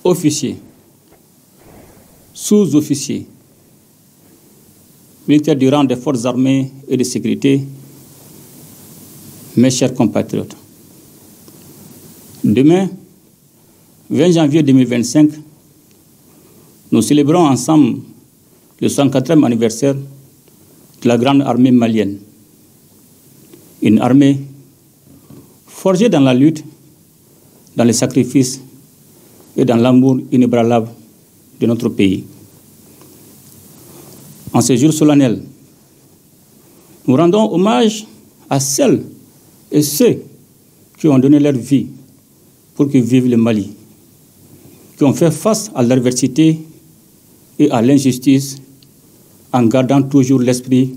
Officiers, sous-officiers, militaires du rang des forces armées et de sécurité, mes chers compatriotes. Demain, 20 janvier 2025, nous célébrons ensemble le 104e anniversaire de la grande armée malienne. Une armée forgée dans la lutte, dans les sacrifices et dans l'amour inébranlable de notre pays. En ce jour solennel, nous rendons hommage à celles et ceux qui ont donné leur vie pour que vive le Mali, qui ont fait face à l'adversité et à l'injustice en gardant toujours l'esprit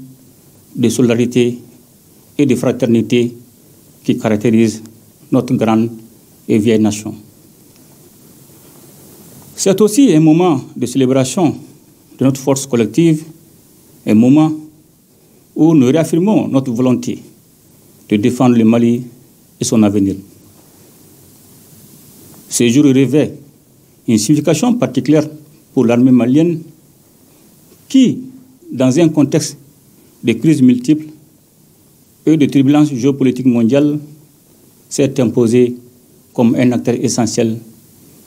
de solidarité et de fraternité qui caractérise notre grande et vieille nation. C'est aussi un moment de célébration de notre force collective, un moment où nous réaffirmons notre volonté de défendre le Mali et son avenir. Ce jour revêt une signification particulière pour l'armée malienne qui, dans un contexte de crises multiples et de turbulences géopolitiques mondiales, s'est imposée comme un acteur essentiel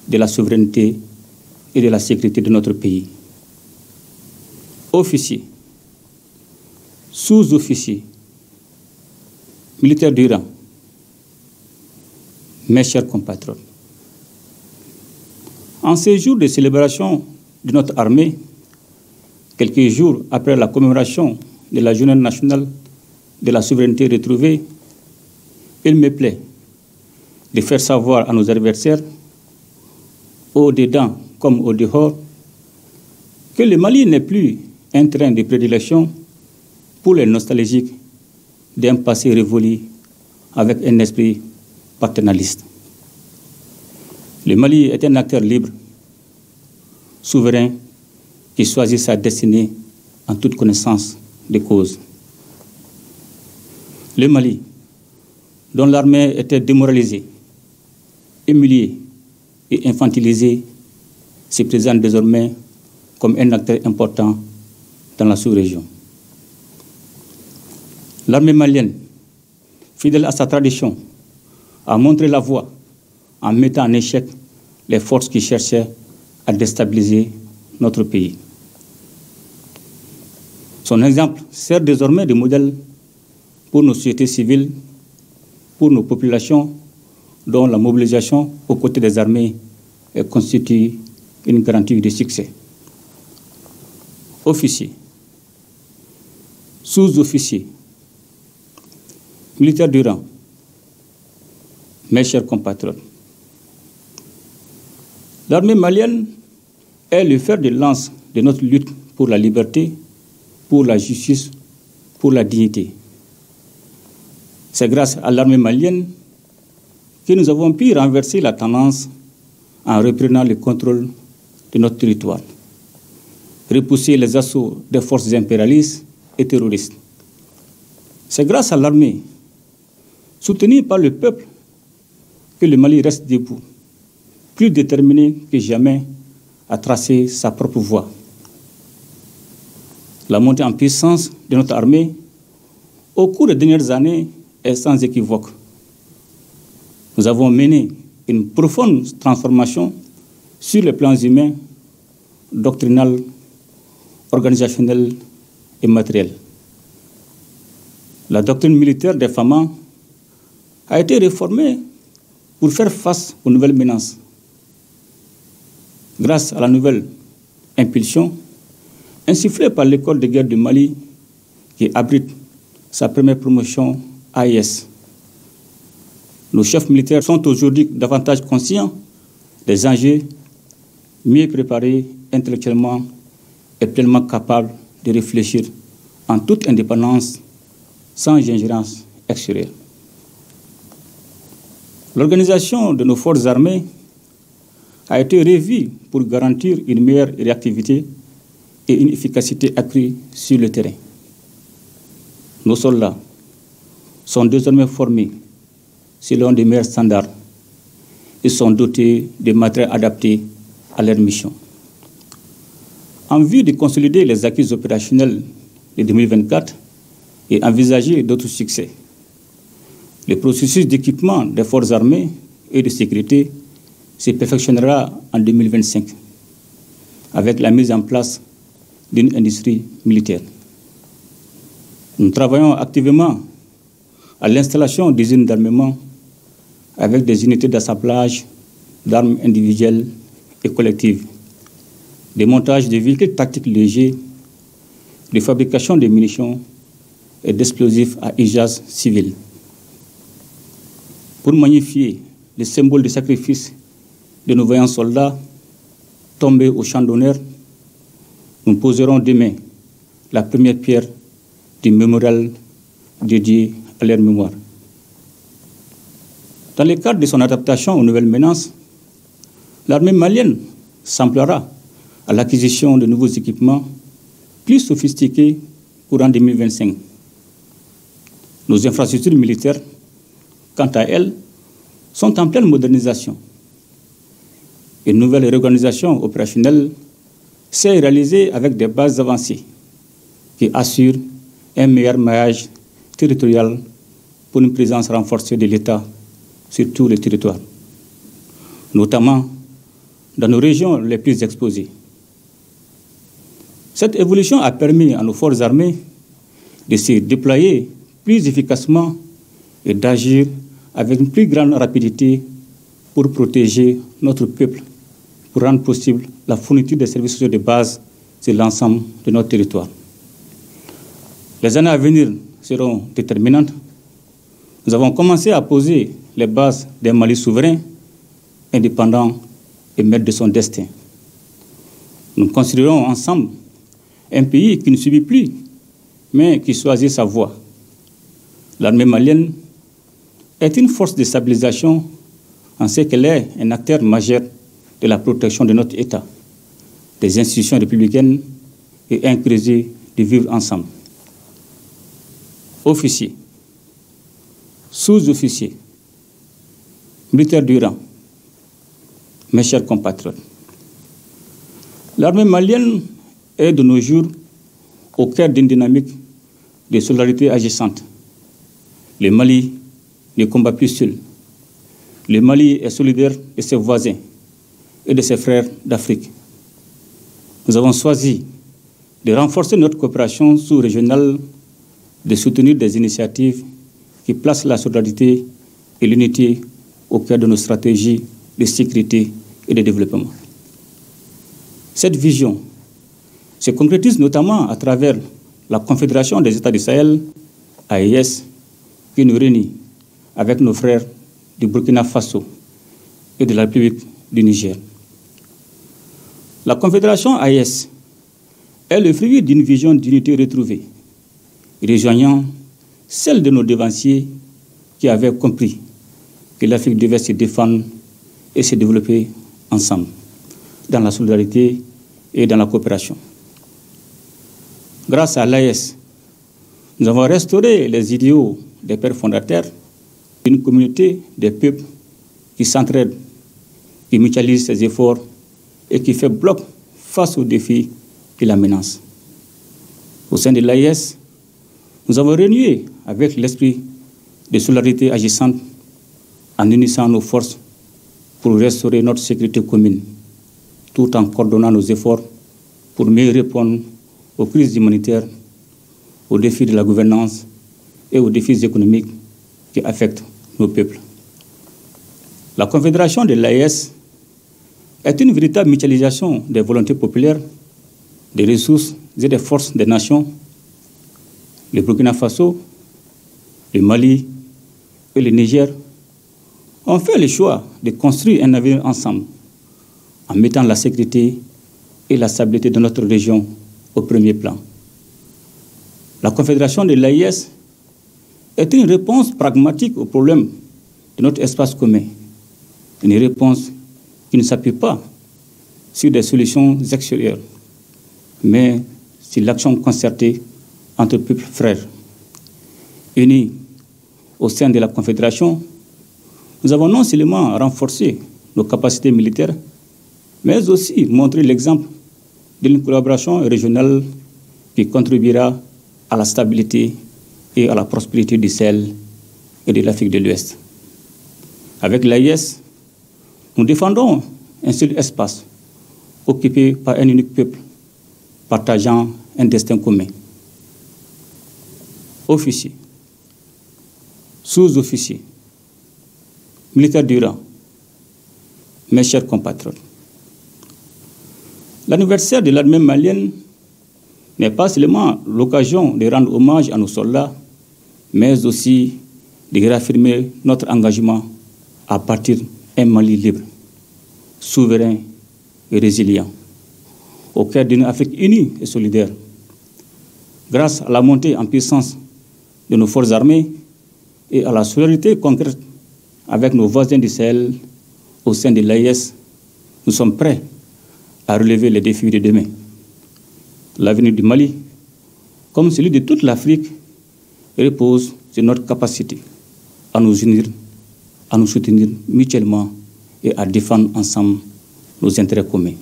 de la souveraineté et de la sécurité de notre pays. Officiers, sous-officiers, militaires du rang, mes chers compatriotes, en ces jours de célébration de notre armée, quelques jours après la commémoration de la Journée nationale de la souveraineté retrouvée, il me plaît de faire savoir à nos adversaires, au-dedans comme au-dehors, que le Mali n'est plus un train de prédilection pour les nostalgiques d'un passé révolu avec un esprit paternaliste. Le Mali est un acteur libre, souverain, qui choisit sa destinée en toute connaissance des causes. Le Mali, dont l'armée était démoralisée, humiliée et infantilisée, se présente désormais comme un acteur important dans la sous-région. L'armée malienne, fidèle à sa tradition, a montré la voie en mettant en échec les forces qui cherchaient à déstabiliser notre pays. Son exemple sert désormais de modèle pour nos sociétés civiles, pour nos populations, dont la mobilisation aux côtés des armées constitue une garantie de succès. Officiers, sous-officiers, militaires du rang, mes chers compatriotes, l'armée malienne est le fer de lance de notre lutte pour la liberté, pour la justice, pour la dignité. C'est grâce à l'armée malienne que nous avons pu renverser la tendance en reprenant le contrôle de notre territoire, repousser les assauts des forces impérialistes et terroristes. C'est grâce à l'armée, soutenue par le peuple, que le Mali reste debout, plus déterminé que jamais à tracer sa propre voie. La montée en puissance de notre armée au cours des dernières années est sans équivoque. Nous avons mené une profonde transformation sur les plans humains, doctrinal, organisationnel et matériel. La doctrine militaire des FAMA a été réformée pour faire face aux nouvelles menaces. Grâce à la nouvelle impulsion insufflée par l'école de guerre du Mali, qui abrite sa première promotion AIS. Nos chefs militaires sont aujourd'hui davantage conscients des enjeux, mieux préparés intellectuellement et pleinement capables de réfléchir en toute indépendance, sans ingérence extérieure. L'organisation de nos forces armées a été revue pour garantir une meilleure réactivité et une efficacité accrue sur le terrain. Nos soldats sont désormais formés selon de meilleurs standards. Ils sont dotés de matériel adapté à leur mission. En vue de consolider les acquis opérationnels de 2024 et envisager d'autres succès, le processus d'équipement des forces armées et de sécurité se perfectionnera en 2025 avec la mise en place d'une industrie militaire. Nous travaillons activement à l'installation d'usines d'armement avec des unités d'assemblage d'armes individuelles et collectives, des montages de véhicules tactiques légers, de fabrication de munitions et d'explosifs à usage civil. Pour magnifier le symbole de sacrifice de nos vaillants soldats tombés au champ d'honneur, nous poserons demain la première pierre du mémorial dédié à leur mémoire. Dans le cadre de son adaptation aux nouvelles menaces, l'armée malienne s'emploiera à l'acquisition de nouveaux équipements plus sophistiqués courant 2025. Nos infrastructures militaires, quant à elles, sont en pleine modernisation. Une nouvelle réorganisation opérationnelle s'est réalisée avec des bases avancées qui assurent un meilleur maillage territorial pour une présence renforcée de l'État sur tout le territoire, notamment dans nos régions les plus exposées. Cette évolution a permis à nos forces armées de se déployer plus efficacement et d'agir avec une plus grande rapidité pour protéger notre peuple, pour rendre possible la fourniture des services sociaux de base sur l'ensemble de notre territoire. Les années à venir seront déterminantes. Nous avons commencé à poser les bases d'un Mali souverain, indépendant et maître de son destin. Nous construirons ensemble un pays qui ne subit plus, mais qui choisit sa voie. L'armée malienne est une force de stabilisation en ce qu'elle est un acteur majeur de la protection de notre État, des institutions républicaines et un creuset de vivre ensemble. Officiers, sous-officiers, militaires du rang, mes chers compatriotes, l'armée malienne est de nos jours au cœur d'une dynamique de solidarité agissante. Le Mali ne combat plus seul. Le Mali est solidaire de ses voisins et de ses frères d'Afrique. Nous avons choisi de renforcer notre coopération sous-régionale, de soutenir des initiatives qui placent la solidarité et l'unité au cœur de nos stratégies de sécurité et de développement. Cette vision se concrétise notamment à travers la Confédération des États du Sahel, AES, qui nous réunit avec nos frères du Burkina Faso et de la République du Niger. La Confédération AES est le fruit d'une vision d'unité retrouvée, rejoignant celle de nos devanciers qui avaient compris que l'Afrique devait se défendre et se développer ensemble, dans la solidarité et dans la coopération. Grâce à l'AES, nous avons restauré les idéaux des pères fondateurs d'une communauté des peuples qui s'entraident, qui mutualise ses efforts et qui fait bloc face aux défis qui la menacent. Au sein de l'AES, nous avons renoué avec l'esprit de solidarité agissante en unissant nos forces pour restaurer notre sécurité commune, tout en coordonnant nos efforts pour mieux répondre aux crises humanitaires, aux défis de la gouvernance et aux défis économiques qui affectent nos peuples. La Confédération de l'AES est une véritable mutualisation des volontés populaires, des ressources et des forces des nations. Le Burkina Faso, le Mali et le Niger ont fait le choix de construire un avenir ensemble en mettant la sécurité et la stabilité de notre région au premier plan. La Confédération de l'AES est une réponse pragmatique aux problèmes de notre espace commun, une réponse qui ne s'appuie pas sur des solutions extérieures, mais sur l'action concertée entre peuples frères. Unis au sein de la Confédération, nous avons non seulement renforcé nos capacités militaires, mais aussi montrer l'exemple d'une collaboration régionale qui contribuera à la stabilité et à la prospérité du Sahel et de l'Afrique de l'Ouest. Avec l'AIS, nous défendons un seul espace occupé par un unique peuple, partageant un destin commun. Officiers, sous-officiers, militaires du rang, mes chers compatriotes, l'anniversaire de l'armée malienne n'est pas seulement l'occasion de rendre hommage à nos soldats, mais aussi de réaffirmer notre engagement à partir d'un Mali libre, souverain et résilient, au cœur d'une Afrique unie et solidaire. Grâce à la montée en puissance de nos forces armées et à la solidarité concrète avec nos voisins du Sahel au sein de l'AIS, nous sommes prêts à relever les défis de demain. L'avenir du Mali, comme celui de toute l'Afrique, repose sur notre capacité à nous unir, à nous soutenir mutuellement et à défendre ensemble nos intérêts communs.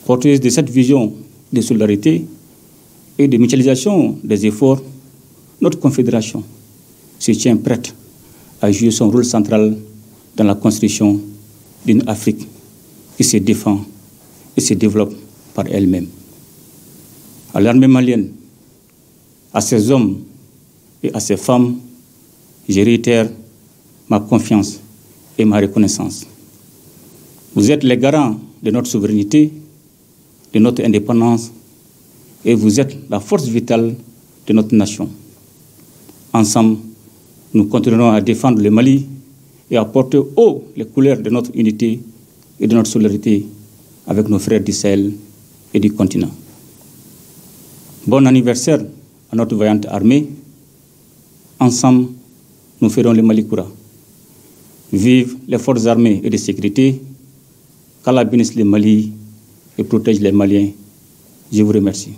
Porteuse de cette vision de solidarité et de mutualisation des efforts, notre confédération se tient prête à jouer son rôle central dans la construction d'une Afrique qui se défend et se développe par elle-même. À l'armée malienne, à ses hommes et à ses femmes, je réitère ma confiance et ma reconnaissance. Vous êtes les garants de notre souveraineté, de notre indépendance, et vous êtes la force vitale de notre nation. Ensemble, nous continuerons à défendre le Mali et à porter haut les couleurs de notre unité et de notre solidarité avec nos frères du Sahel et du continent. Bon anniversaire à notre vaillante armée. Ensemble, nous ferons le Mali Koura. Vive les forces armées et de sécurité, qu'Allah bénisse le Mali et protège les Maliens. Je vous remercie.